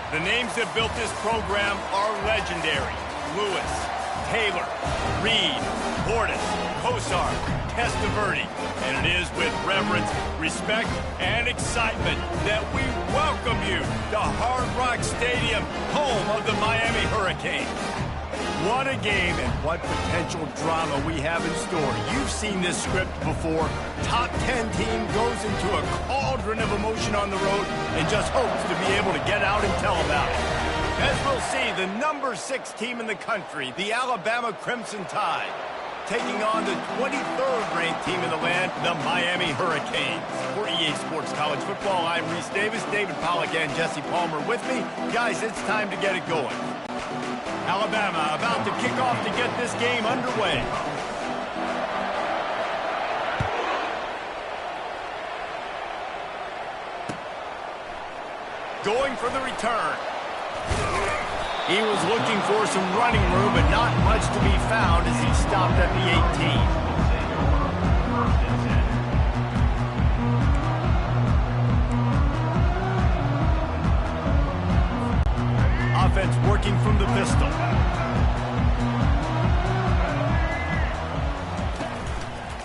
The names that built this program are legendary. Lewis, Taylor, Reed, Portis, Kosar, Testaverde. And it is with reverence, respect, and excitement that we welcome you to Hard Rock Stadium, home of the Miami Hurricanes. What a game and what potential drama we have in store. You've seen this script before. Top 10 team goes into a cauldron of emotion on the road and just hopes to be able to get out and tell about it. As we'll see, the number 6 team in the country, the Alabama Crimson Tide, taking on the 23rd ranked team in the land, the Miami Hurricanes. For EA Sports College Football, I'm Reese Davis, David Pollack and Jesse Palmer with me. Guys, it's time to get it going. Alabama about to kick off to get this game underway. Going for the return. He was looking for some running room, but not much to be found as he stopped at the 18. Offense working from the pistol.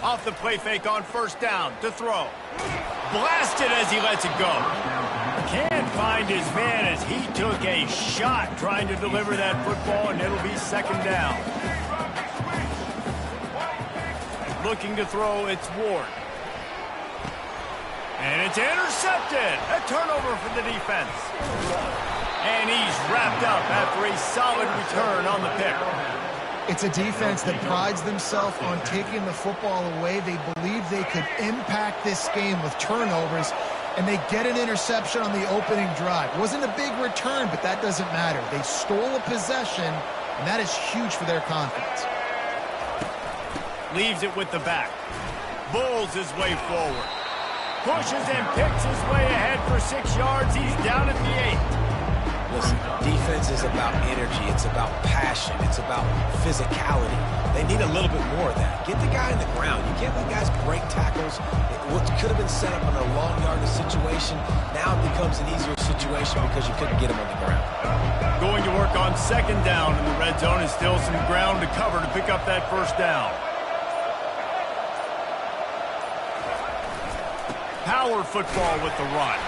Off the play fake on first down to throw. Blasted as he lets it go. Can't find his man as he took a shot trying to deliver that football, and it'll be second down. Looking to throw, it's Ward. And it's intercepted. A turnover for the defense. And he's wrapped up after a solid return on the pick. It's a defense that prides themselves on taking the football away. They believe they could impact this game with turnovers, and they get an interception on the opening drive. Wasn't a big return, but that doesn't matter. They stole a possession, and that is huge for their confidence. Leaves it with the back. Bulls his way forward. Pushes and picks his way ahead for 6 yards. He's down at the 8. Listen, defense is about energy. It's about passion. It's about physicality. They need a little bit more of that. Get the guy in the ground. You can't let guys break tackles. What could have been set up in a long yardage situation, now it becomes an easier situation because you couldn't get him on the ground. Going to work on second down in the red zone, and still some ground to cover to pick up that first down. Power football with the run.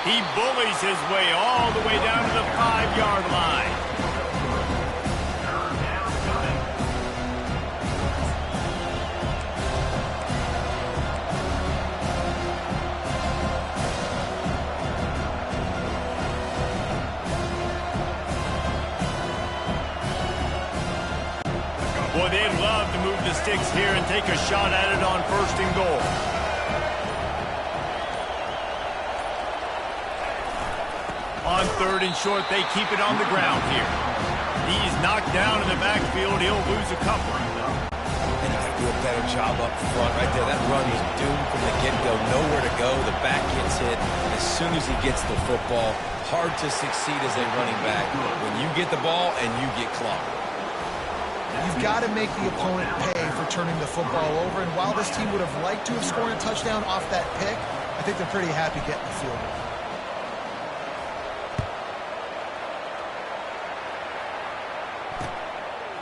He bullies his way all the way down to the 5-yard line. Boy, they'd love to move the sticks here and take a shot at it on first and goal. On third and short, they keep it on the ground here. He's knocked down in the backfield. He'll lose a couple. And you got to do a better job up front right there. That run was doomed from the get-go. Nowhere to go. The back gets hit. As soon as he gets the football, hard to succeed as a running back when you get the ball and you get clocked. You've got to make the opponent pay for turning the football over. And while this team would have liked to have scored a touchdown off that pick, I think they're pretty happy getting the field goal.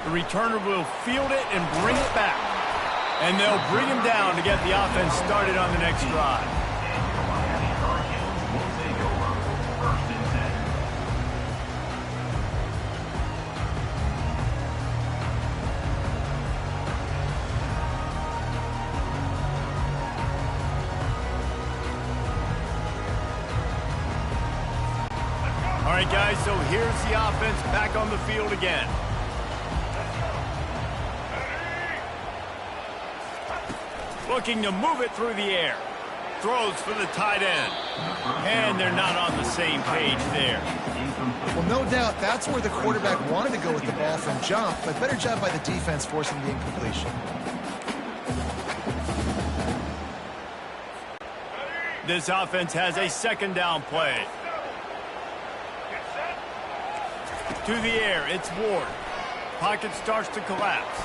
The returner will field it and bring it back. And they'll bring him down to get the offense started on the next drive. All right, guys, so here's the offense back on the field again. Looking to move it through the air. Throws for the tight end. And they're not on the same page there. Well, no doubt that's where the quarterback wanted to go with the ball from jump, but better job by the defense forcing the incompletion. This offense has a second down play. To the air, it's Ward. Pocket starts to collapse.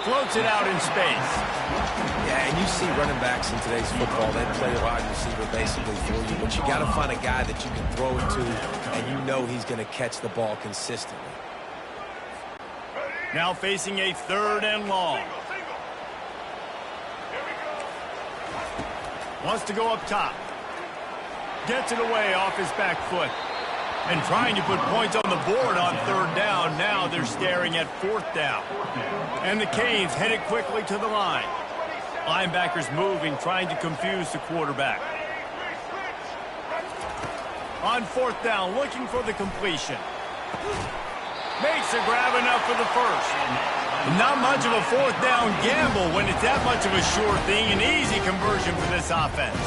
Floats it out in space. Yeah, and you see running backs in today's football, they play wide receiver basically for you, but you got to find a guy that you can throw it to, and you know he's going to catch the ball consistently. Now facing a 3rd and long. Wants to go up top. Gets it away off his back foot. And trying to put points on the board on 3rd down. Now they're staring at 4th down. And the Canes headed quickly to the line. Linebackers moving, trying to confuse the quarterback. On 4th down, looking for the completion. Makes a grab enough for the first. Not much of a 4th down gamble when it's that much of a sure thing. An easy conversion for this offense.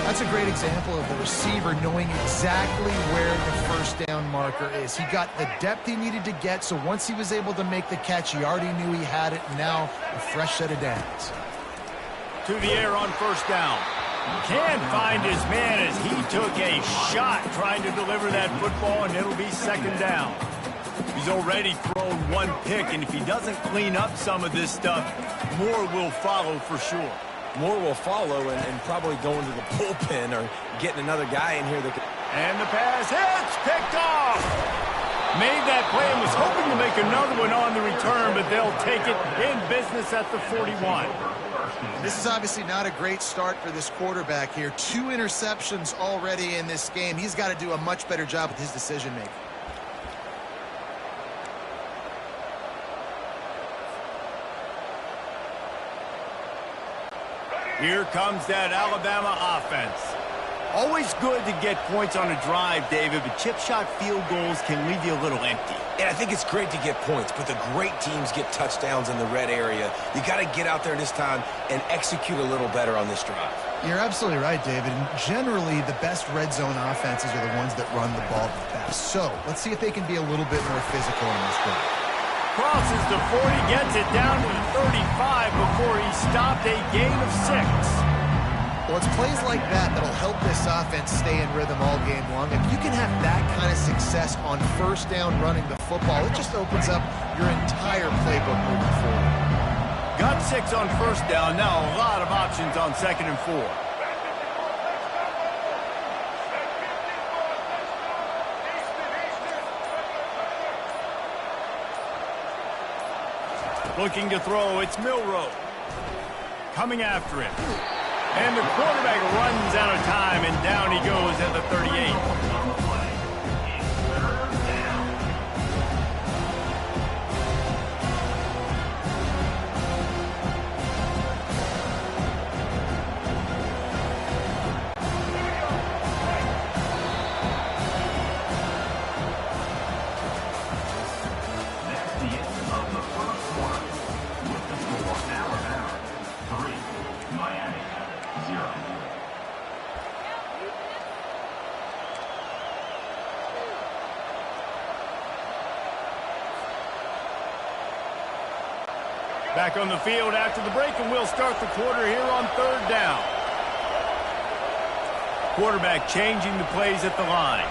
That's a great example of the receiver knowing exactly where the 1st down marker is. He got the depth he needed to get, so once he was able to make the catch, he already knew he had it. Now a fresh set of downs. To the air on 1st down. Can't find his man as he took a shot trying to deliver that football, and it'll be 2nd down. He's already thrown 1 pick, and if he doesn't clean up some of this stuff, more will follow for sure. More will follow and probably going to the bullpen or getting another guy in here that could... And the pass hits, picked off. Made that play and was hoping to make another one on the return, but they'll take it in business at the 41. This is obviously not a great start for this quarterback here. 2 interceptions already in this game. He's got to do a much better job with his decision-making. Here comes that Alabama offense. Always good to get points on a drive, David, but chip shot field goals can leave you a little empty. And I think it's great to get points, but the great teams get touchdowns in the red area. You got to get out there this time and execute a little better on this drive. You're absolutely right, David. And generally, the best red zone offenses are the ones that run the ball the best. So let's see if they can be a little bit more physical in this game. Crosses the 40, gets it down to the 35 before he stopped a gain of 6. Well, it's plays like that that'll help this offense stay in rhythm all game long. If you can have that kind of success on 1st down running the football, it just opens up your entire playbook moving forward. Got 6 on 1st down. Now a lot of options on 2nd and 4. Looking to throw, it's Milroe. Coming after him. And the quarterback runs out of time, and down he goes at the 38. Back on the field after the break, and we'll start the quarter here on 3rd down. Quarterback changing the plays at the line.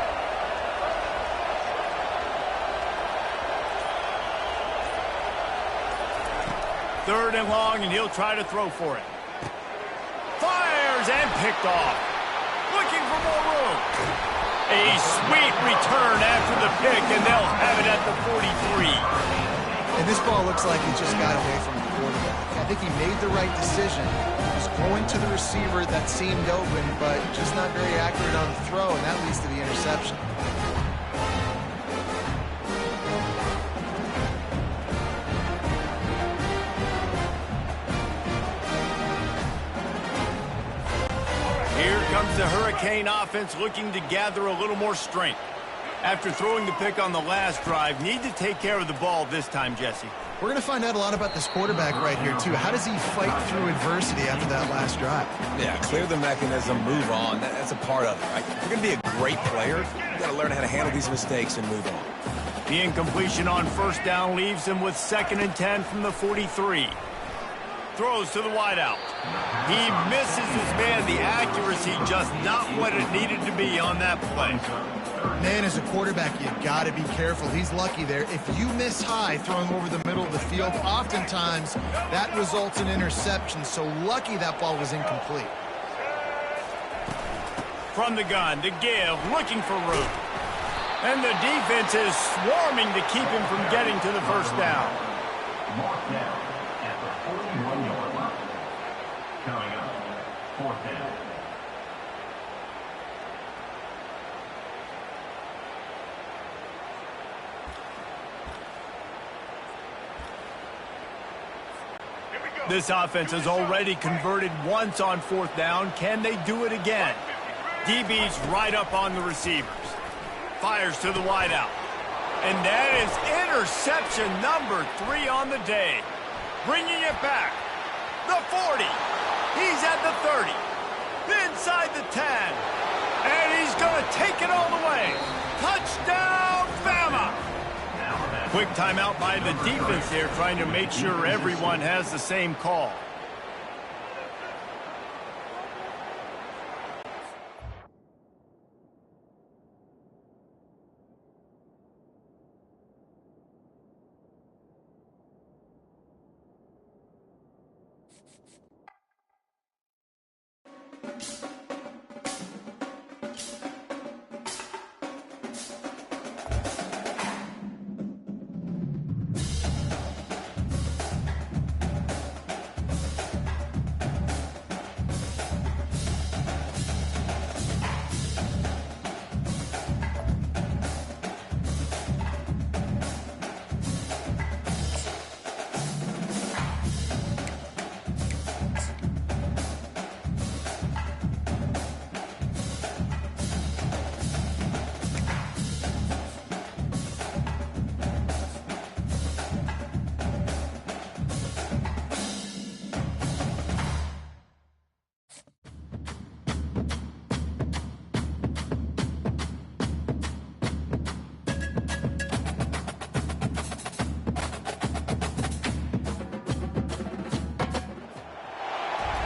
Third and long, and he'll try to throw for it. Fires and picked off. Looking for more room. A sweet return after the pick, and they'll have it at the 43. And this ball looks like it just got away from the quarterback. I think he made the right decision. He was going to the receiver that seemed open, but just not very accurate on the throw, and that leads to the interception. Here comes the Hurricane offense looking to gather a little more strength. After throwing the pick on the last drive, need to take care of the ball this time, Jesse. We're going to find out a lot about this quarterback right here, too. How does he fight through adversity after that last drive? Yeah, clear the mechanism, move on. That's a part of it, right? If you're going to be a great player, you got to learn how to handle these mistakes and move on. The incompletion on 1st down leaves him with 2nd and 10 from the 43. Throws to the wideout. He misses his man. The accuracy just not what it needed to be on that play. Man, as a quarterback, you got to be careful. He's lucky there. If you miss high throwing over the middle of the field, oftentimes that results in interception. So lucky that ball was incomplete. From the gun to give, looking for room. And the defense is swarming to keep him from getting to the first down. Mark down at the 41-yard line. Coming up, 4th down. This offense has already converted once on 4th down. Can they do it again? DB's right up on the receivers. Fires to the wideout. And that is interception number 3 on the day. Bringing it back. The 40. He's at the 30. Inside the 10. And he's going to take it all the way. Touchdown, Bama! Quick timeout by the defense there, trying to make sure everyone has the same call.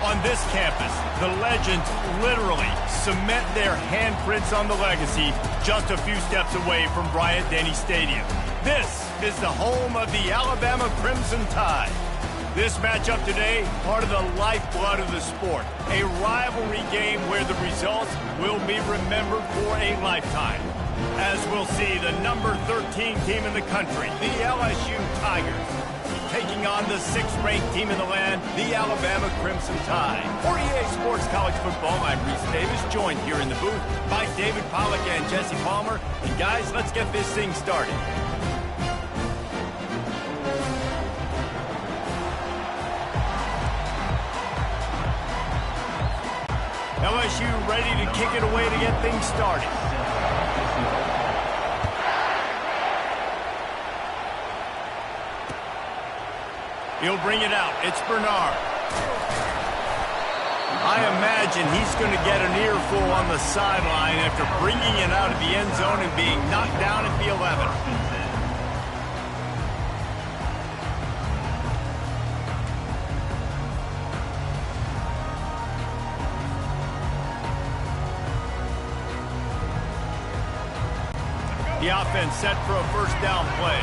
On this campus, the legends literally cement their handprints on the legacy just a few steps away from Bryant-Denny Stadium. This is the home of the Alabama Crimson Tide. This matchup today, part of the lifeblood of the sport. A rivalry game where the results will be remembered for a lifetime. As we'll see, the number 13 team in the country, the LSU Tigers, taking on the 6th-ranked team in the land, the Alabama Crimson Tide. For EA Sports College Football, I'm Reese Davis, joined here in the booth by David Pollack and Jesse Palmer. And guys, let's get this thing started. LSU ready to kick it away to get things started. He'll bring it out. It's Bernard. I imagine he's going to get an earful on the sideline after bringing it out of the end zone and being knocked down at the 11. The offense set for a first down play.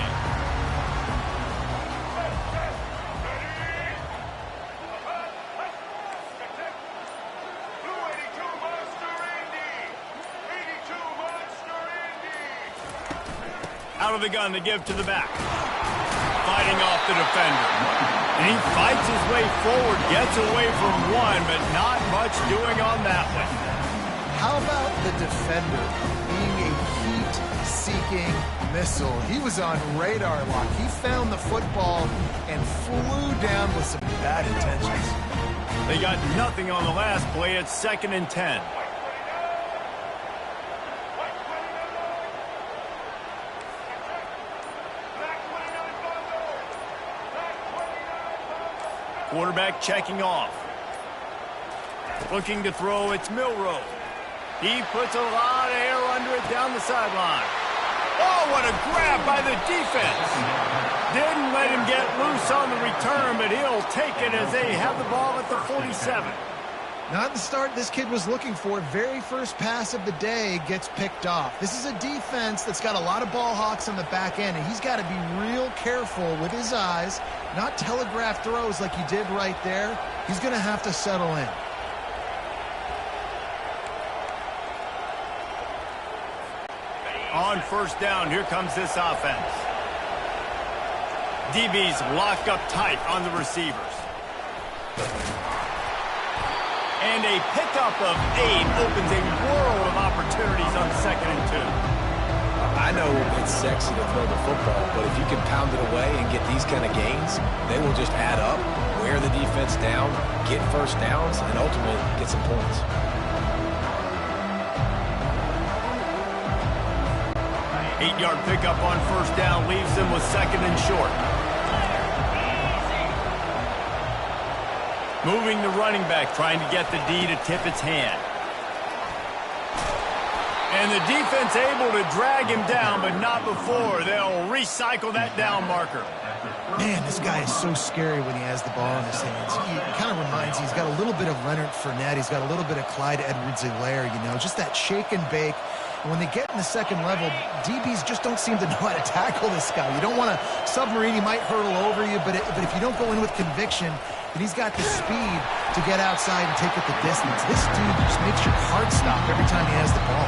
Out of the gun to give to the back. Fighting off the defender. And he fights his way forward, gets away from one, but not much doing on that one. How about the defender being a heat-seeking missile? He was on radar lock. He found the football and flew down with some bad intentions. They got nothing on the last play. It's 2nd and 10. Quarterback checking off. Looking to throw, it's Milroe. He puts a lot of air under it down the sideline. Oh, what a grab by the defense. Didn't let him get loose on the return, but he'll take it as they have the ball at the 47. Not the start this kid was looking for. Very first pass of the day gets picked off. This is a defense that's got a lot of ball hawks on the back end, and he's got to be real careful with his eyes, not telegraph throws like he did right there. He's going to have to settle in. On first down, here comes this offense. DBs locked up tight on the receivers. And a pickup of 8 opens a world of opportunities on 2nd and 2. I know it's sexy to throw the football, but if you can pound it away and get these kind of gains, they will just add up, wear the defense down, get first downs, and ultimately get some points. Eight-yard pickup on first down leaves them with 2nd and short. Moving the running back, trying to get the D to tip its hand. And the defense able to drag him down, but not before. They'll recycle that down marker. Man, this guy is so scary when he has the ball in his hands. He kind of reminds me, he's got a little bit of Leonard Fournette. He's got a little bit of Clyde Edwards-Helaire, you know, just that shake and bake. And when they get in the second level, DBs just don't seem to know how to tackle this guy. You don't want to submarine. He might hurtle over you, but if you don't go in with conviction, then he's got the speed to get outside and take it the distance. This dude just makes your heart stop every time he has the ball.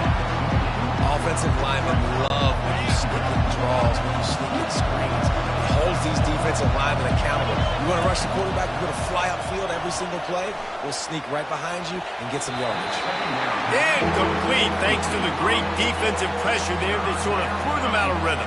Offensive linemen love when you sneak in draws, when you sneak in screens. It holds these defensive linemen accountable. You want to rush the quarterback, you're going to fly upfield every single play. We'll sneak right behind you and get some yardage. Incomplete thanks to the great defensive pressure there that sort of threw them out of rhythm.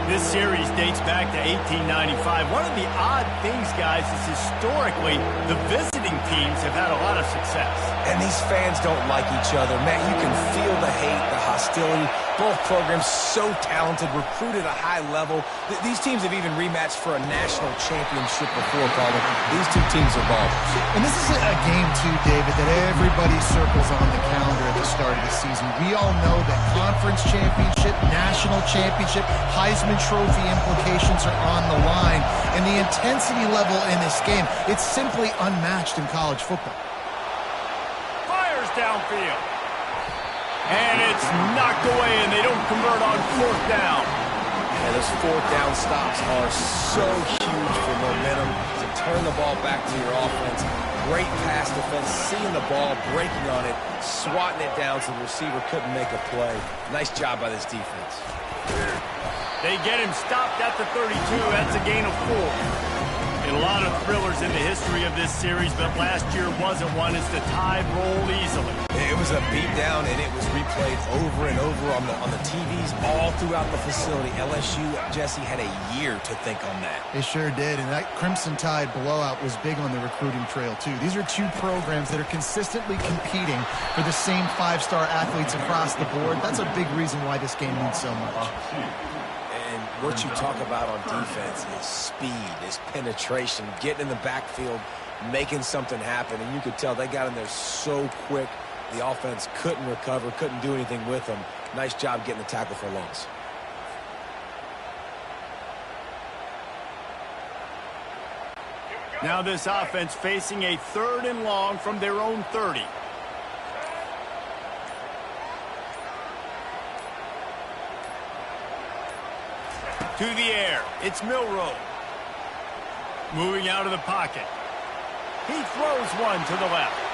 This series dates back to 1895. One of the odd things, guys, is historically the visiting teams have had a lot of success. And these fans don't like each other. Man, you can feel the hate, the hostility. Both programs so talented, recruited at a high level. These teams have even rematched for a national championship before, Carter. These two teams are ballers. And this is a game, too, David, that everybody circles on the calendar at the start of the season. We all know that conference championship, national championship, Heisman Trophy implications are on the line. And the intensity level in this game, it's simply unmatched in college football. Fires downfield. And it's knocked away, and they don't convert on fourth down. And those fourth down stops are so huge for momentum to turn the ball back to your offense. Great pass defense, seeing the ball, breaking on it, swatting it down so the receiver couldn't make a play. Nice job by this defense. They get him stopped at the 32. That's a gain of 4. And a lot of thrillers in the history of this series, but last year wasn't one as the tide rolled easily. It was a beatdown, and it was replayed over and over on the TVs all throughout the facility. LSU, Jesse, had a year to think on that. They sure did, and that Crimson Tide blowout was big on the recruiting trail, too. These are two programs that are consistently competing for the same 5-star athletes across the board. That's a big reason why this game means so much. And what you talk about on defense is speed, is penetration, getting in the backfield, making something happen. And you could tell they got in there so quick, the offense couldn't recover, couldn't do anything with them. Nice job getting the tackle for loss. Now this offense facing a 3rd and long from their own 30. To the air, it's Milroe. Moving out of the pocket. He throws one to the left.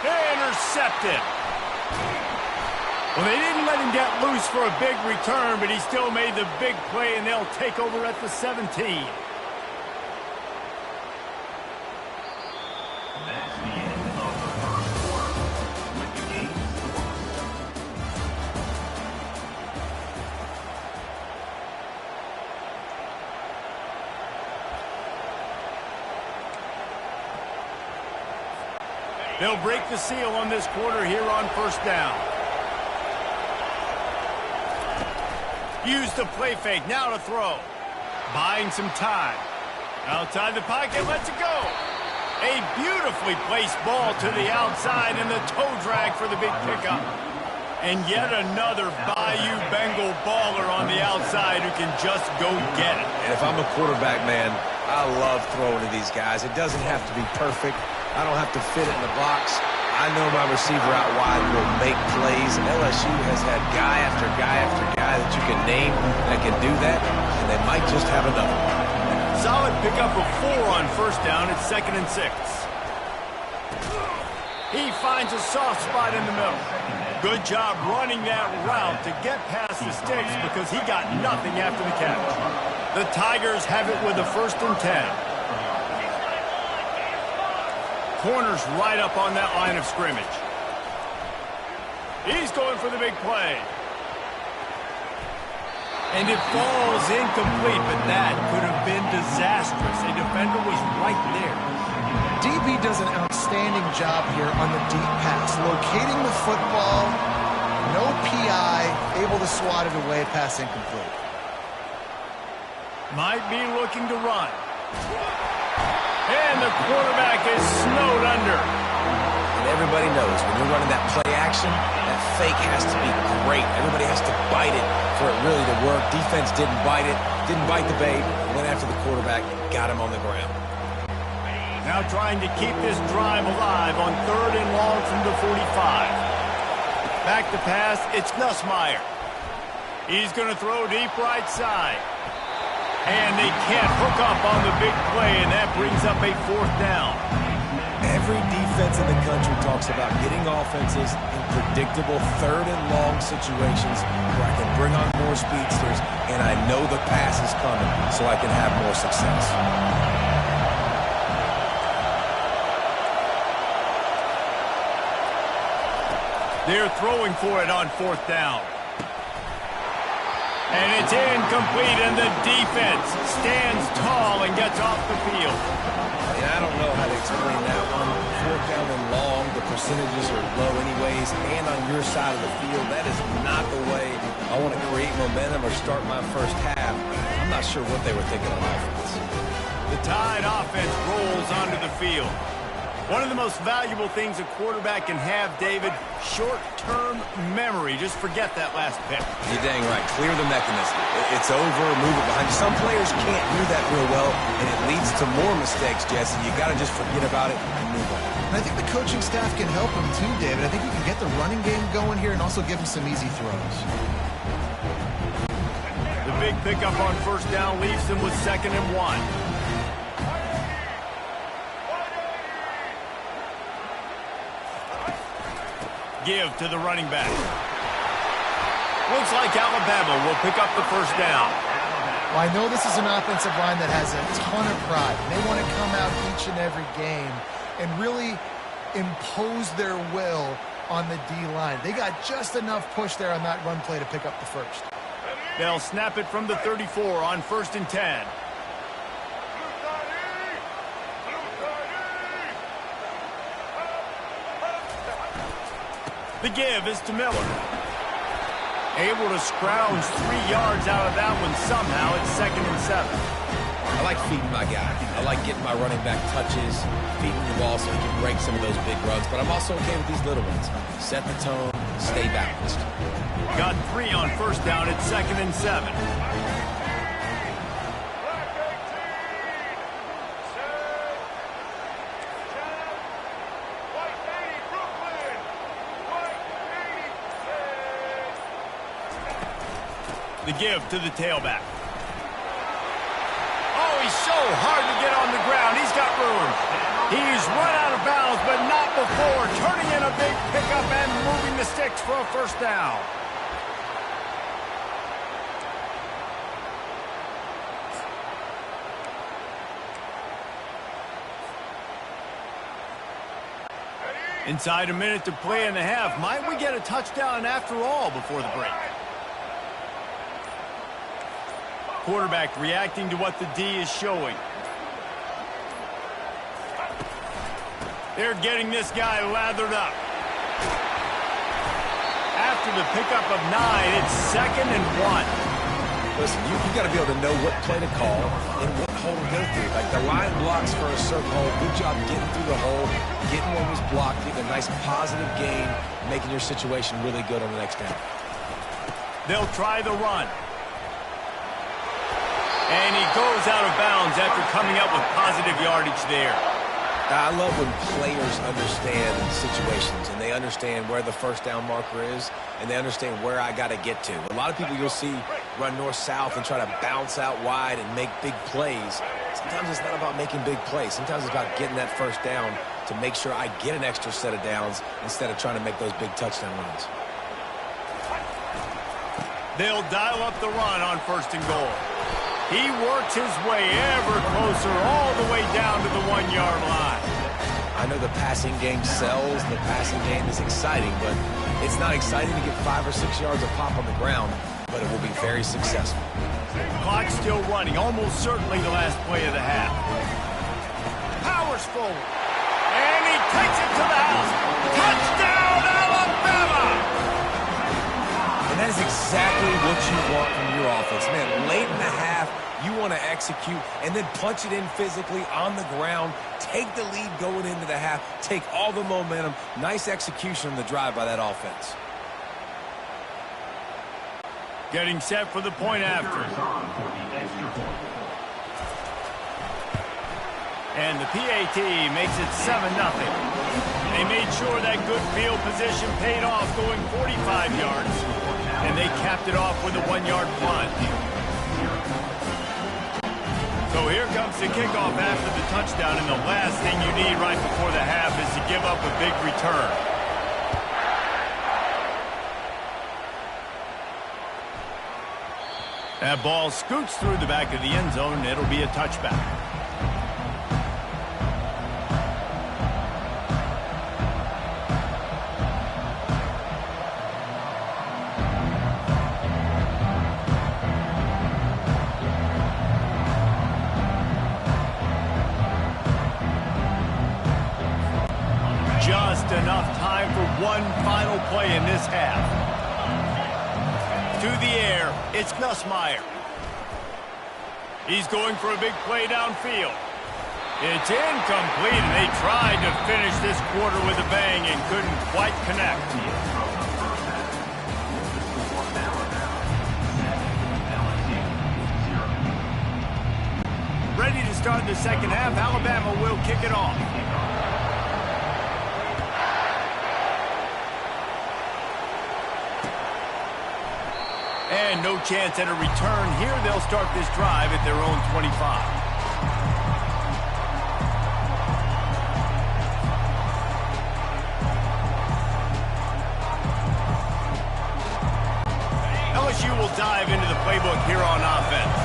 Intercepted. Well, they didn't let him get loose for a big return, but he still made the big play, and they'll take over at the 17. That's the end of the first quarter. With the game score. They'll break the seal on this quarter here on first down. Use the play fake, now to throw. Buying some time. Outside the pocket, lets it go. A beautifully placed ball to the outside and the toe drag for the big pickup. And yet another Bayou Bengal baller on the outside who can just go get it. And if I'm a quarterback, man, I love throwing to these guys. It doesn't have to be perfect. I don't have to fit it in the box. I know my receiver out wide will make plays. LSU has had guy after guy after guy that you can name that can do that, and they might just have another. Solid pickup of 4 on first down at 2nd and 6. He finds a soft spot in the middle. Good job running that route to get past the sticks because he got nothing after the catch. The Tigers have it with a 1st and 10. Corner's right up on that line of scrimmage. He's going for the big play. And it falls incomplete, but that could have been disastrous. A defender was right there. DB does an outstanding job here on the deep pass, locating the football, no PI, able to swat it away, pass incomplete. Might be looking to run. And the quarterback is snowed under. And everybody knows when you're running that play action, that fake has to be great. Everybody has to bite it for it really to work. Defense didn't bite it, didn't bite the bait, went after the quarterback, got him on the ground. Now trying to keep this drive alive on 3rd and long from the 45. Back to pass, it's Nussmeier. He's going to throw deep right side. And they can't hook up on the big play, and that brings up a 4th down. Every defense in the country talks about getting offenses in predictable 3rd and long situations where I can bring on more speedsters, and I know the pass is coming so I can have more success. They're throwing for it on 4th down. And it's incomplete, and the defense stands tall and gets off the field. And I don't know how to explain that one. 4th down and long, the percentages are low anyways, and on your side of the field, that is not the way I want to create momentum or start my first half. I'm not sure what they were thinking on offense. The Tide offense rolls onto the field. One of the most valuable things a quarterback can have, David, short-term memory. Just forget that last pick. You're dang right. Clear the mechanism. It's over, move it behind you. Some players can't do that real well, and it leads to more mistakes, Jesse. You got to just forget about it and move on. And I think the coaching staff can help him too, David. I think you can get the running game going here and also give him some easy throws. The big pickup on 1st down leaves them with 2nd and 1. Give to the running back. Looks like Alabama will pick up the 1st down. Well, I know this is an offensive line that has a ton of pride. They want to come out each and every game and really impose their will on the D-line. They got just enough push there on that run play to pick up the 1st. They'll snap it from the 34 on 1st and 10. The give is to Miller. Able to scrounge 3 yards out of that one somehow. It's 2nd and 7. I like feeding my guy. I like getting my running back touches, feeding the ball so he can break some of those big runs. But I'm also okay with these little ones. Set the tone, stay balanced. Got 3 on 1st down at 2nd and 7. The give to the tailback. Oh, he's so hard to get on the ground. He's got room. He's run out of bounds, but not before turning in a big pickup and moving the sticks for a 1st down. Inside a minute to play in the half. Might we get a touchdown after all before the break? Quarterback reacting to what the D is showing. They're getting this guy lathered up. After the pickup of 9, it's 2nd and 1. Listen, you got to be able to know what play to call and what hole to go through. Like the line blocks for a certain hole. Good job getting through the hole, getting what was blocked, getting a nice positive gain, making your situation really good on the next down. They'll try the run. And he goes out of bounds after coming up with positive yardage there. I love when players understand situations and they understand where the first down marker is and they understand where I got to get to. A lot of people you'll see run north-south and try to bounce out wide and make big plays. Sometimes it's not about making big plays. Sometimes it's about getting that first down to make sure I get an extra set of downs instead of trying to make those big touchdown runs. They'll dial up the run on 1st and goal. He works his way ever closer all the way down to the 1-yard line. I know the passing game sells, the passing game is exciting, but it's not exciting to get 5 or 6 yards of pop on the ground, but it will be very successful. Clock still running, almost certainly the last play of the half. Powers forward, and he takes it to the house. Touchdown, Alabama! And that is exactly what you want from your offense. Man, late in the half, you want to execute and then punch it in physically on the ground, take the lead going into the half, take all the momentum. Nice execution on the drive by that offense. Getting set for the point after. And the PAT makes it 7-0. They made sure that good field position paid off going 45 yards. And they capped it off with a 1-yard punt. So here comes the kickoff after the touchdown, and the last thing you need right before the half is to give up a big return. That ball scoots through the back of the end zone, and it'll be a touchback. Just enough time for one final play in this half. To the air, it's Nussmeier. He's going for a big play downfield. It's incomplete, and they tried to finish this quarter with a bang and couldn't quite connect. Ready to start the second half, Alabama will kick it off. And no chance at a return here. They'll start this drive at their own 25. LSU will dive into the playbook here on offense.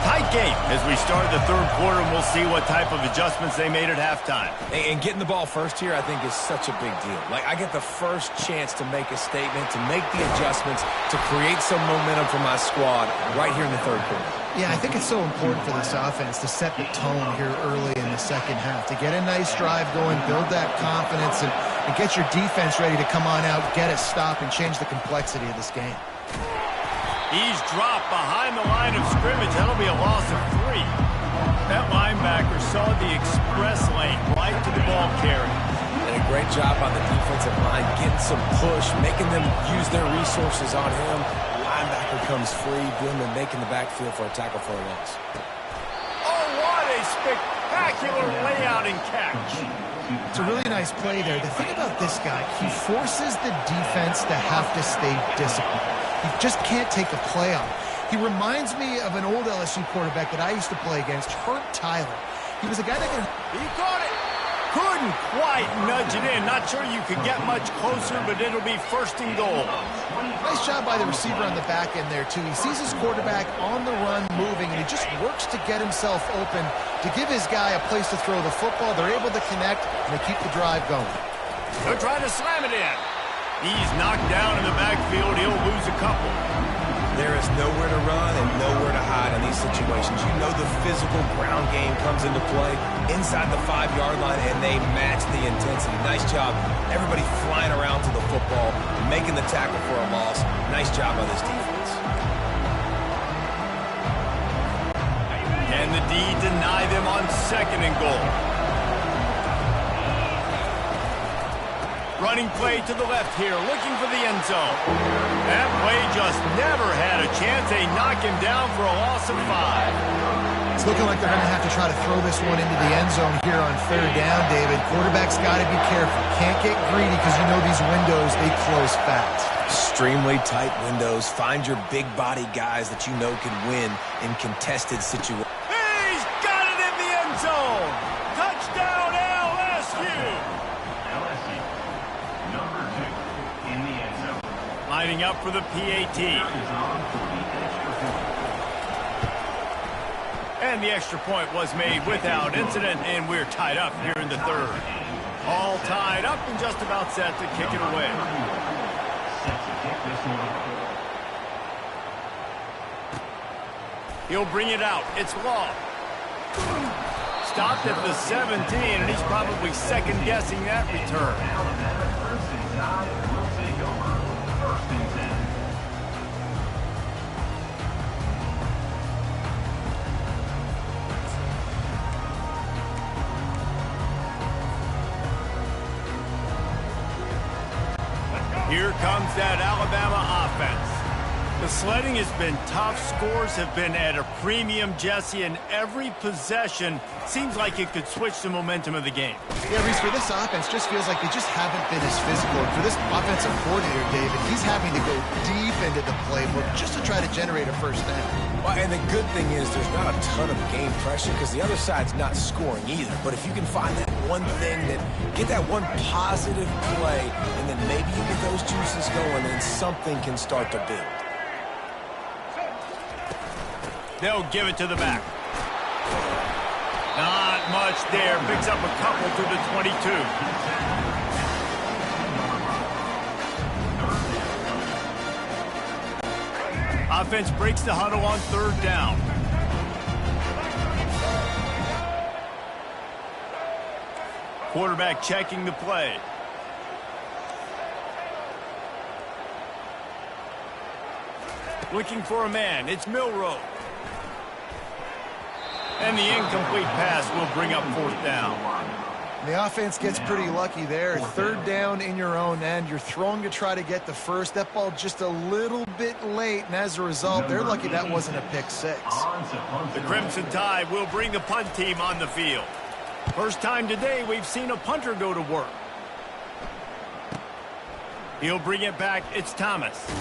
Tight game as we start the third quarter, and we'll see what type of adjustments they made at halftime. And getting the ball first here, I think, is such a big deal. Like, I get the first chance to make a statement, to make the adjustments, to create some momentum for my squad right here in the third quarter. Yeah, I think it's so important for this offense to set the tone here early in the second half, to get a nice drive going, build that confidence, and get your defense ready to come on out, get a stop, and change the complexity of this game. He's dropped behind the line of scrimmage. That'll be a loss of 3. That linebacker saw the express lane right to the ball carrier. And a great job on the defensive line, getting some push, making them use their resources on him. Linebacker comes free, doing the making the backfield for a tackle for a loss. Oh, what a spectacular layout and catch. It's a really nice play there. The thing about this guy, he forces the defense to have to stay disciplined. You just can't take a play on him. He reminds me of an old LSU quarterback that I used to play against, Herb Tyler. He was a guy that could... He caught it. Couldn't quite nudge it in. Not sure you could get much closer, but it'll be 1st and goal. Nice job by the receiver on the back end there, too. He sees his quarterback on the run moving, and he just works to get himself open to give his guy a place to throw the football. They're able to connect, and they keep the drive going. They're trying to slam it in. He's knocked down in the backfield. He'll lose a couple. There is nowhere to run and nowhere to hide in these situations. You know the physical ground game comes into play inside the 5-yard line, and they match the intensity. Nice job. Everybody flying around to the football, making the tackle for a loss. Nice job on this defense. And the D deny them on 2nd and goal. Running play to the left here, looking for the end zone. That play just never had a chance. They knock him down for a loss of 5. It's looking like they're going to have to try to throw this one into the end zone here on 3rd down, David. Quarterback's got to be careful. Can't get greedy because you know these windows, they close fast. Extremely tight windows. Find your big body guys that you know can win in contested situations. He's got it in the end zone. Touchdown LSU. LSU, number 2 in the end zone. Lining up for the PAT. Is on for the extra point. And the extra point was made without incident, and we're tied up here in the 3rd. All tied up and just about set to kick it away. Set to kick this one off. He'll bring it out. It's Law. Stopped at the 17, and he's probably second-guessing that return. Alabama Crimson Tide will take over 1st and 10. Here comes that Alabama offense. The sledding has been tough. Scores have been at a premium, Jesse, and every possession seems like it could switch the momentum of the game. Yeah, Reese, for this offense, just feels like they just haven't been as physical. And for this offensive coordinator, David, he's having to go deep into the playbook just to try to generate a 1st down. Well, and the good thing is there's not a ton of game pressure because the other side's not scoring either. But if you can find that one thing, get that one positive play, and then maybe you get those juices going, and something can start to build. They'll give it to the back. Not much there. Picks up a couple to the 22. Offense breaks the huddle on 3rd down. Quarterback checking the play. Looking for a man. It's Milroe. And the incomplete pass will bring up 4th down. The offense gets pretty lucky there. 3rd down in your own end. You're throwing to try to get the first. That ball just a little bit late, and as a result, they're lucky that wasn't a pick 6. The Crimson Tide will bring the punt team on the field. First time today we've seen a punter go to work. He'll bring it back. It's Thomas.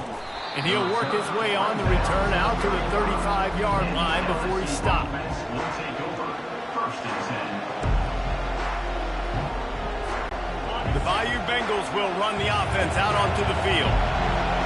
And he'll work his way on the return out to the 35-yard line before he stopped. Will take over 1st and 10. The Bayou Bengals will run the offense out onto the field.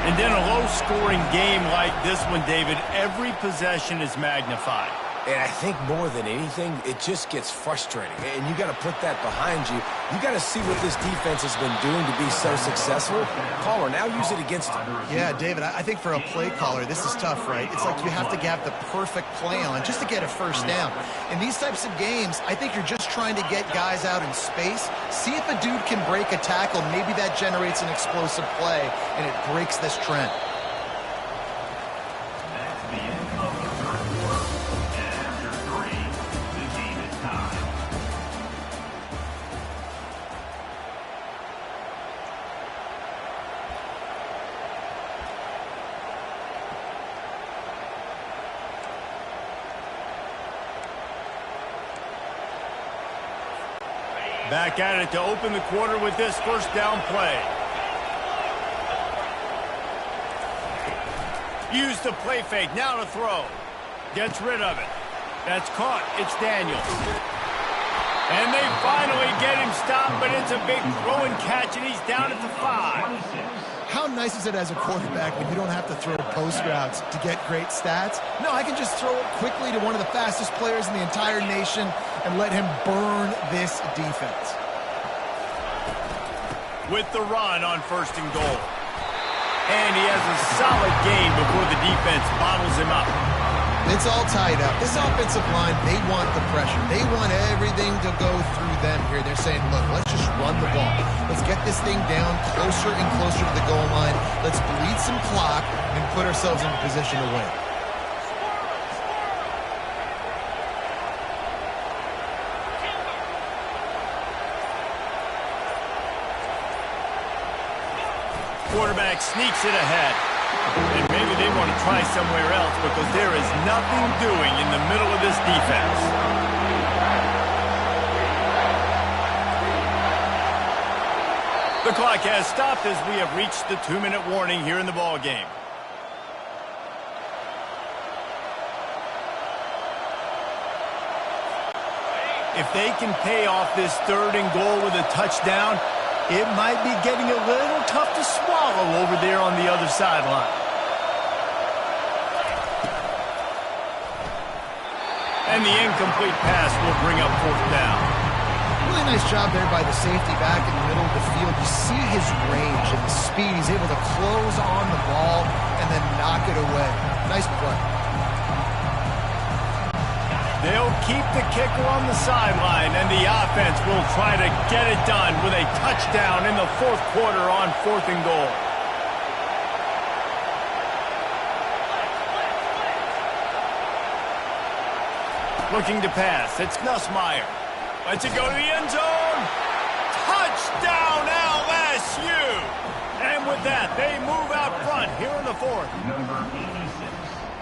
And in a low-scoring game like this one, David, every possession is magnified. And I think more than anything, it just gets frustrating. And you got to put that behind you. You got to see what this defense has been doing to be so successful. Caller, now use it against them. Yeah, David, I think for a play caller, this is tough, right? It's like you have to have the perfect play on just to get a 1st down. In these types of games, I think you're just trying to get guys out in space, see if a dude can break a tackle. Maybe that generates an explosive play, and it breaks this trend. That's the end of the 3rd quarter. And after 3, the game is tied. Back at it to open the quarter with this 1st down play. Use the play fake, now to throw. Gets rid of it. That's caught. It's Daniels. And they finally get him stopped, but it's a big throw and catch, and he's down at the 5. How nice is it as a quarterback when you don't have to throw post routes to get great stats? No, I can just throw it quickly to one of the fastest players in the entire nation and let him burn this defense. With the run on 1st and goal. And he has a solid gain before the defense bottles him up. It's all tied up. This offensive line, they want the pressure. They want everything to go through them here. They're saying, look, let's just run the ball. Let's get this thing down closer and closer to the goal line. Let's bleed some clock and put ourselves in a position to win. Quarterback sneaks it ahead. And maybe they want to try somewhere else because there is nothing doing in the middle of this defense. The clock has stopped as we have reached the 2-minute warning here in the ball game. If they can pay off this 3rd and goal with a touchdown, it might be getting a little tough to swallow over there on the other sideline. And the incomplete pass will bring up 4th down. Really nice job there by the safety back in the middle of the field. You see his range and the speed. He's able to close on the ball and then knock it away. Nice play. They'll keep the kicker on the sideline, and the offense will try to get it done with a touchdown in the 4th quarter on 4th and goal. Looking to pass. It's Nussmeier. Lets it go to the end zone. Touchdown, LSU! And with that, they move out front here in the 4th. Number 86.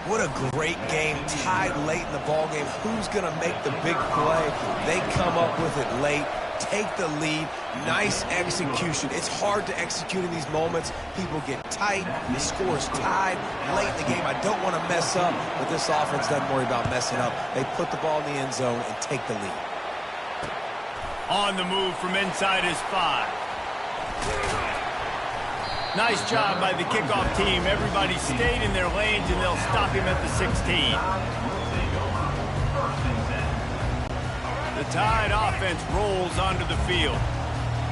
What a great game, tied late in the ball game. Who's going to make the big play? They come up with it late, take the lead. Nice execution. It's hard to execute in these moments. People get tight. The score is tied late in the game. I don't want to mess up, but this offense doesn't worry about messing up. They put the ball in the end zone and take the lead. On the move from inside his 5. Nice job by the kickoff team. Everybody stayed in their lanes, and they'll stop him at the 16. The Tide offense rolls onto the field.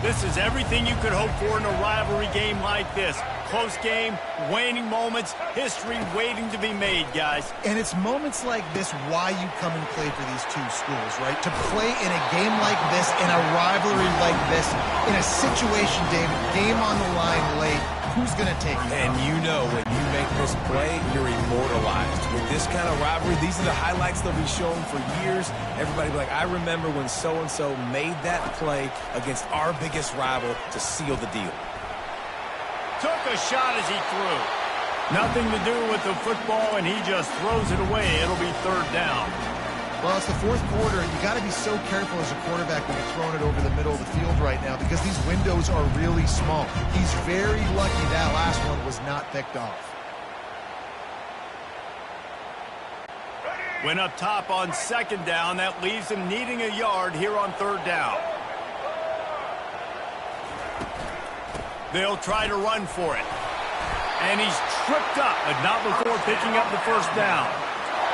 This is everything you could hope for in a rivalry game like this. Close game, waning moments, history waiting to be made, guys. And it's moments like this why you come and play for these two schools, right? To play in a game like this, in a rivalry like this, in a situation, David, game on the line late, who's going to take it? And you know when you make this play, you're immortalized. With this kind of rivalry, these are the highlights they'll be showing for years. Everybody will be like, I remember when so-and-so made that play against our biggest rival to seal the deal. Took a shot as he threw. Nothing to do with the football, and he just throws it away. It'll be 3rd down. Well, it's the 4th quarter, and you got to be so careful as a quarterback when you're throwing it over the middle of the field right now because these windows are really small. He's very lucky that last one was not picked off. Went up top on 2nd down. That leaves him needing a yard here on 3rd down. They'll try to run for it. And he's tripped up, but not before picking up the 1st down.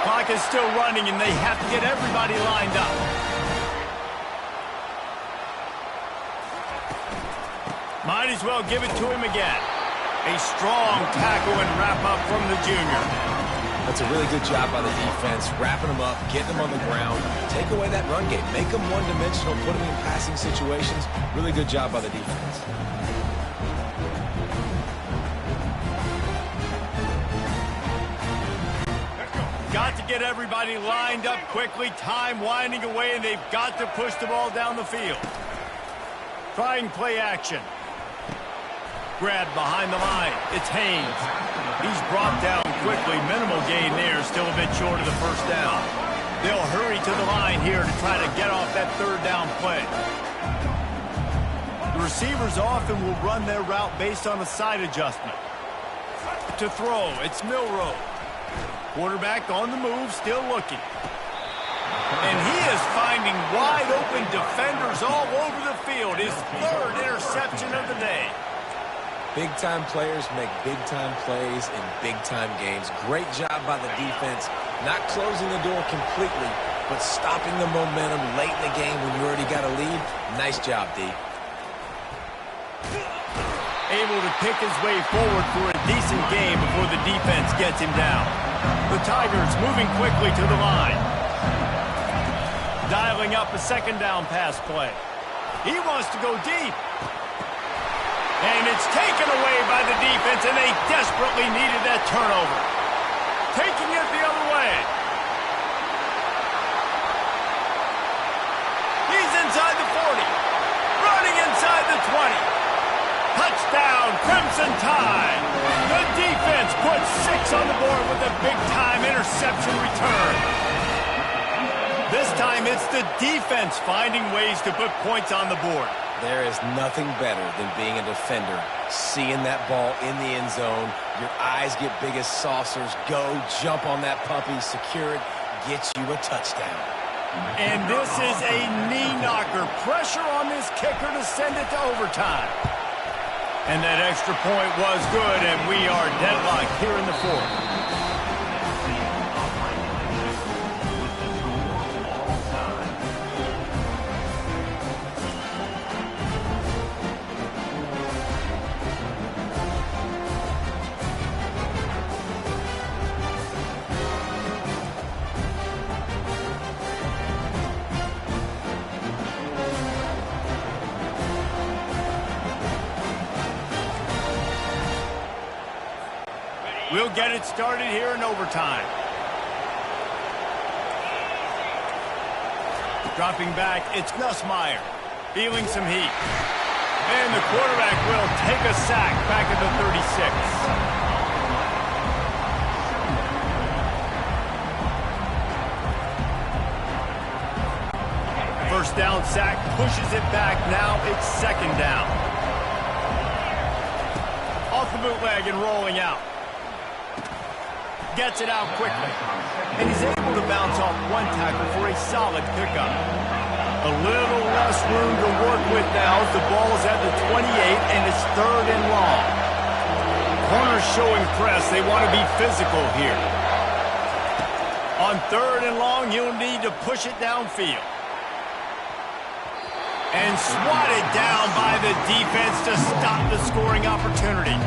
Clock is still running, and they have to get everybody lined up. Might as well give it to him again. A strong tackle and wrap-up from the junior. That's a really good job by the defense, wrapping them up, getting them on the ground. Take away that run game. Make them one-dimensional, put them in passing situations. Really good job by the defense. Got to get everybody lined up quickly. Time winding away, and they've got to push the ball down the field. Trying play action. Grabbed behind the line. It's Haynes. He's brought down quickly. Minimal gain there. Still a bit short of the 1st down. They'll hurry to the line here to try to get off that 3rd down play. The receivers often will run their route based on a side adjustment. To throw, it's Milroe. Quarterback on the move, still looking. And he is finding wide-open defenders all over the field. His 3rd interception of the day. Big-time players make big-time plays in big-time games. Great job by the defense. Not closing the door completely, but stopping the momentum late in the game when you already got a lead. Nice job, D. Able to pick his way forward for a decent game before the defense gets him down. The Tigers moving quickly to the line. Dialing up a 2nd down pass play. He wants to go deep. And it's taken away by the defense, and they desperately needed that turnover. Taking it the other way. He's inside the 40. Running inside the 20. Touchdown, Crimson Tide! The defense puts 6 on the board with a big-time interception return. This time, it's the defense finding ways to put points on the board. There is nothing better than being a defender, seeing that ball in the end zone. Your eyes get big as saucers. Go, jump on that puppy, secure it, gets you a touchdown. And this is a knee knocker. Pressure on this kicker to send it to overtime. And that extra point was good, and we are deadlocked here in the fourth. We'll get it started here in overtime. Dropping back, it's Nussmeier. Feeling some heat. And the quarterback will take a sack back at the 36. First down sack, pushes it back. Now it's second down. Off the bootleg and rolling out. Gets it out quickly. And he's able to bounce off one tackle for a solid pickup. A little less room to work with now as the ball is at the 28 and it's 3rd and long. Corners showing press. They want to be physical here. On 3rd and long, you'll need to push it downfield. And swatted down by the defense to stop the scoring opportunity.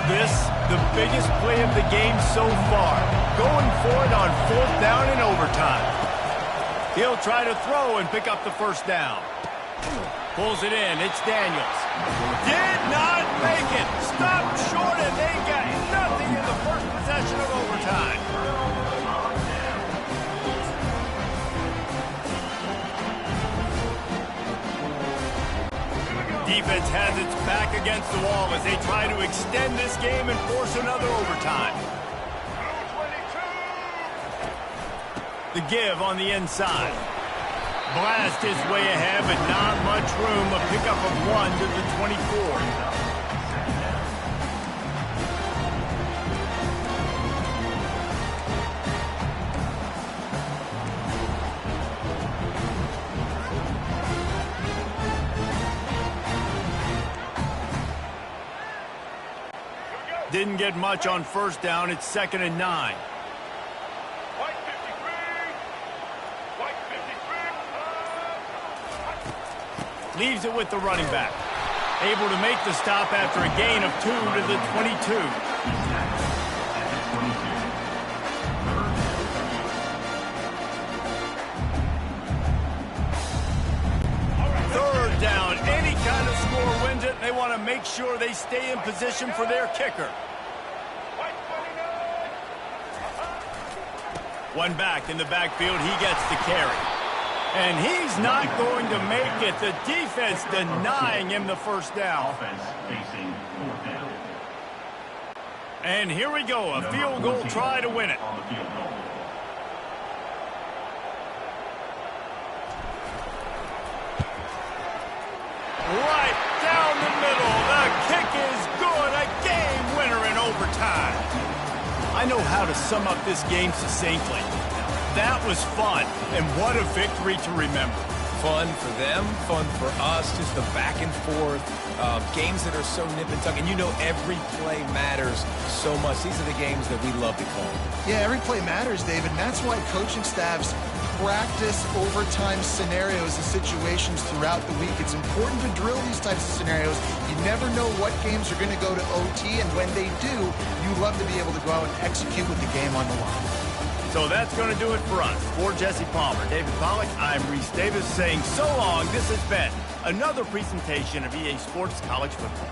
This, the biggest play of the game so far. Going for it on 4th down in overtime. He'll try to throw and pick up the first down. Pulls it in. It's Daniels. Did not make it. Stopped short, and they got nothing in the first possession of overtime. Defense has its back against the wall as they try to extend this game and force another overtime. The give on the inside. Blast his way ahead, but not much room. A pickup of 1 to the 24. Didn't get much on first down. It's 2nd and 9. Leaves it with the running back. Able to make the stop after a gain of 2 to the 22. Third down. Any kind of score wins it. They want to make sure they stay in position for their kicker. One back in the backfield. He gets the carry. And he's not going to make it. The defense denying him the first down. Offense facing 4th down. And here we go. A field goal try to win it. On the field goal. Right down the middle. The kick is good. A game winner in overtime. I know how to sum up this game succinctly. That was fun, and what a victory to remember. Fun for them, fun for us, just the back and forth, games that are so nip and tuck, and you know every play matters so much. These are the games that we love to call. Yeah, every play matters, David, and that's why coaching staffs practice overtime scenarios and situations throughout the week. It's important to drill these types of scenarios. You never know what games are going to go to OT, and when they do, you love to be able to go out and execute with the game on the line. So that's going to do it for us. For Jesse Palmer, David Pollack, I'm Reese Davis saying so long. This has been another presentation of EA Sports College Football.